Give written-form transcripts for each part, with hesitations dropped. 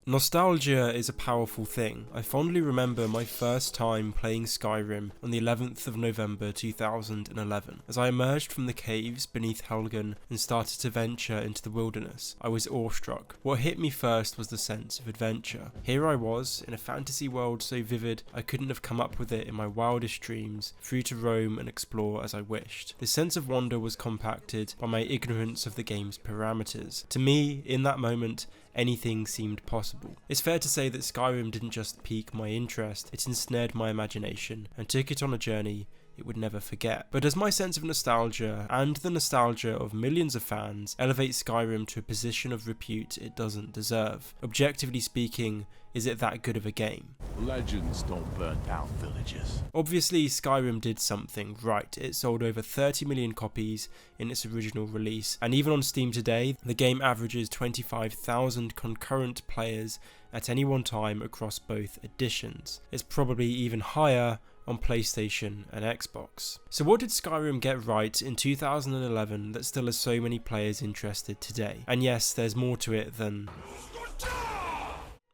Nostalgia is a powerful thing. I fondly remember my first time playing Skyrim on the 11th of November 2011. As I emerged from the caves beneath Helgen and started to venture into the wilderness, I was awestruck. What hit me first was the sense of adventure. Here I was, in a fantasy world so vivid I couldn't have come up with it in my wildest dreams, free to roam and explore as I wished. This sense of wonder was compacted by my ignorance of the game's parameters. To me, in that moment, anything seemed possible. It's fair to say that Skyrim didn't just pique my interest, it ensnared my imagination and took it on a journey it would never forget. But does my sense of nostalgia, and the nostalgia of millions of fans, elevate Skyrim to a position of repute it doesn't deserve? Objectively speaking, is it that good of a game? Legends don't burn down villages. Obviously, Skyrim did something right. It sold over 30 million copies in its original release, and even on Steam today, the game averages 25,000 concurrent players at any one time across both editions. It's probably even higher on PlayStation and Xbox. So what did Skyrim get right in 2011 that still has so many players interested today? And yes, there's more to it than...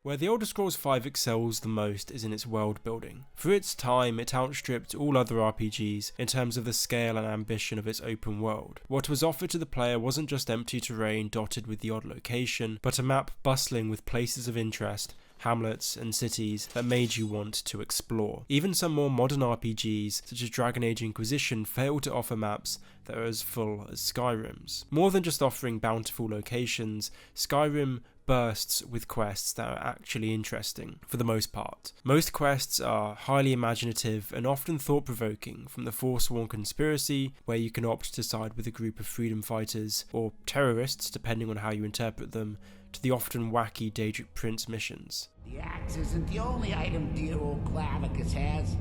Where The Elder Scrolls V excels the most is in its world building. For its time, it outstripped all other RPGs in terms of the scale and ambition of its open world. What was offered to the player wasn't just empty terrain dotted with the odd location, but a map bustling with places of interest, hamlets and cities that made you want to explore. Even some more modern RPGs, such as Dragon Age Inquisition, fail to offer maps that are as full as Skyrim's. More than just offering bountiful locations, Skyrim bursts with quests that are actually interesting, for the most part. Most quests are highly imaginative and often thought-provoking, from the Forsworn Conspiracy, where you can opt to side with a group of freedom fighters, or terrorists, depending on how you interpret them, to the often wacky Daedric Prince missions. The axe isn't the only item dear old Clavicus has.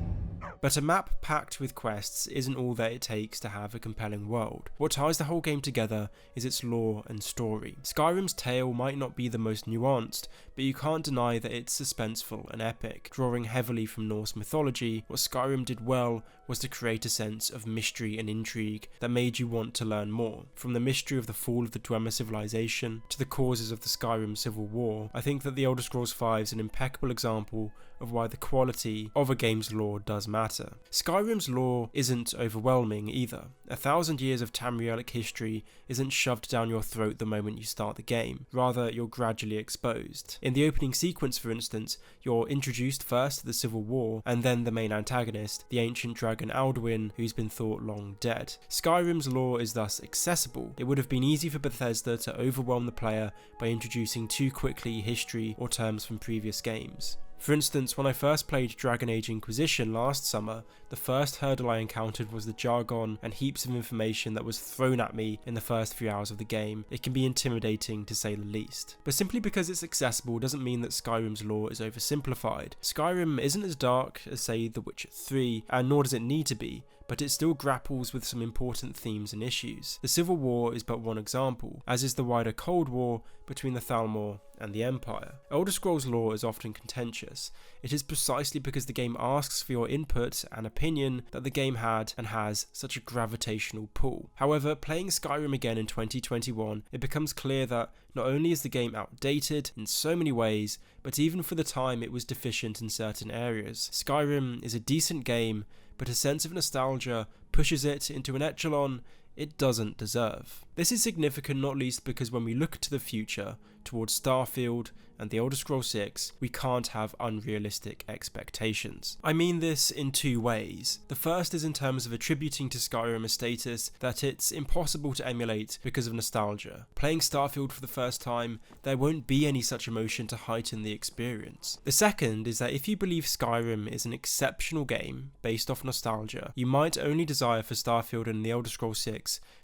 But a map packed with quests isn't all that it takes to have a compelling world. What ties the whole game together is its lore and story. Skyrim's tale might not be the most nuanced, but you can't deny that it's suspenseful and epic. Drawing heavily from Norse mythology, what Skyrim did well was to create a sense of mystery and intrigue that made you want to learn more. From the mystery of the fall of the Dwemer civilization to the causes of the Skyrim Civil War, I think that The Elder Scrolls V is an impeccable example of why the quality of a game's lore does matter. Skyrim's lore isn't overwhelming either. 1,000 years of Tamrielic history isn't shoved down your throat the moment you start the game, rather you're gradually exposed. In the opening sequence, for instance, you're introduced first to the Civil War, and then the main antagonist, the ancient dragon Alduin, who's been thought long dead. Skyrim's lore is thus accessible. It would have been easy for Bethesda to overwhelm the player by introducing too quickly history or terms from previous games. For instance, when I first played Dragon Age Inquisition last summer, the first hurdle I encountered was the jargon and heaps of information that was thrown at me in the first few hours of the game. It can be intimidating to say the least. But simply because it's accessible doesn't mean that Skyrim's lore is oversimplified. Skyrim isn't as dark as, say, The Witcher 3, and nor does it need to be, but it still grapples with some important themes and issues. The Civil War is but one example, as is the wider Cold War between the Thalmor and the Empire. Elder Scrolls lore is often contentious. It is precisely because the game asks for your input and opinion that the game had and has such a gravitational pull. However, playing Skyrim again in 2021, it becomes clear that not only is the game outdated in so many ways, but even for the time it was deficient in certain areas. Skyrim is a decent game, but a sense of nostalgia pushes it into an echelon it doesn't deserve. This is significant not least because when we look to the future, towards Starfield and The Elder Scrolls VI, we can't have unrealistic expectations. I mean this in two ways. The first is in terms of attributing to Skyrim a status that it's impossible to emulate because of nostalgia. Playing Starfield for the first time, there won't be any such emotion to heighten the experience. The second is that if you believe Skyrim is an exceptional game based off nostalgia, you might only desire for Starfield and The Elder Scrolls VI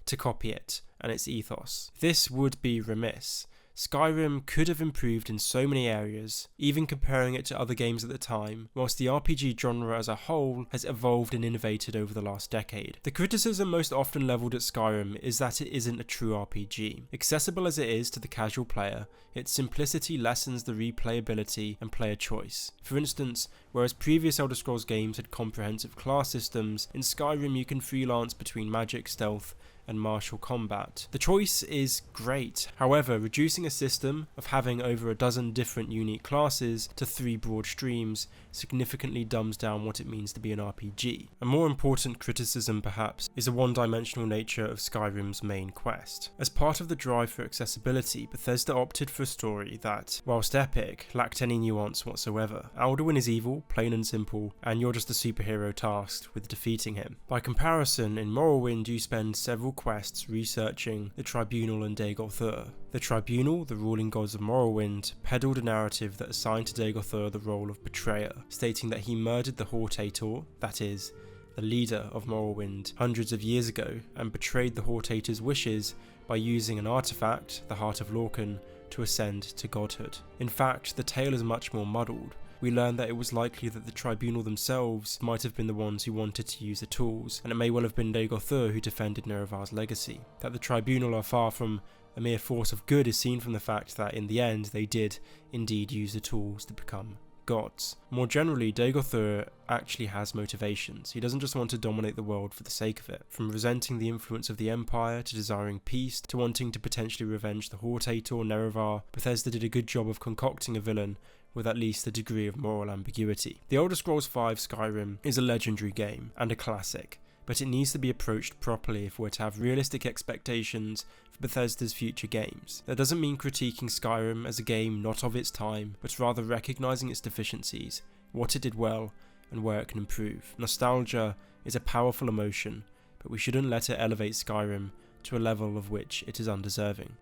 to copy it and its ethos. This would be remiss. Skyrim could have improved in so many areas, even comparing it to other games at the time, whilst the RPG genre as a whole has evolved and innovated over the last decade. The criticism most often levelled at Skyrim is that it isn't a true RPG. Accessible as it is to the casual player, its simplicity lessens the replayability and player choice. For instance, whereas previous Elder Scrolls games had comprehensive class systems, in Skyrim you can freelance between magic, stealth, and martial combat. The choice is great, however, reducing a system of having over a dozen different unique classes to 3 broad streams significantly dumbs down what it means to be an RPG. A more important criticism, perhaps, is the one-dimensional nature of Skyrim's main quest. As part of the drive for accessibility, Bethesda opted for a story that, whilst epic, lacked any nuance whatsoever. Alduin is evil, plain and simple, and you're just a superhero tasked with defeating him. By comparison, in Morrowind you spend several quests researching the Tribunal and Dagorthur. The Tribunal, the ruling gods of Morrowind, peddled a narrative that assigned to Dagorthur the role of betrayer, stating that he murdered the Hortator, that is, the leader of Morrowind, hundreds of years ago, and betrayed the Hortator's wishes by using an artifact, the Heart of Lorcan, to ascend to godhood. In fact, the tale is much more muddled. We learn that it was likely that the Tribunal themselves might have been the ones who wanted to use the tools, and it may well have been Dagorthur who defended Nerevar's legacy. That the Tribunal are far from a mere force of good is seen from the fact that in the end they did indeed use the tools to become gods. More generally, Dagorthur actually has motivations. He doesn't just want to dominate the world for the sake of it. From resenting the influence of the Empire, to desiring peace, to wanting to potentially revenge the Hortator, Nerevar, Bethesda did a good job of concocting a villain with at least a degree of moral ambiguity. The Elder Scrolls V Skyrim is a legendary game, and a classic, but it needs to be approached properly if we're to have realistic expectations for Bethesda's future games. That doesn't mean critiquing Skyrim as a game not of its time, but rather recognising its deficiencies, what it did well, and where it can improve. Nostalgia is a powerful emotion, but we shouldn't let it elevate Skyrim to a level of which it is undeserving.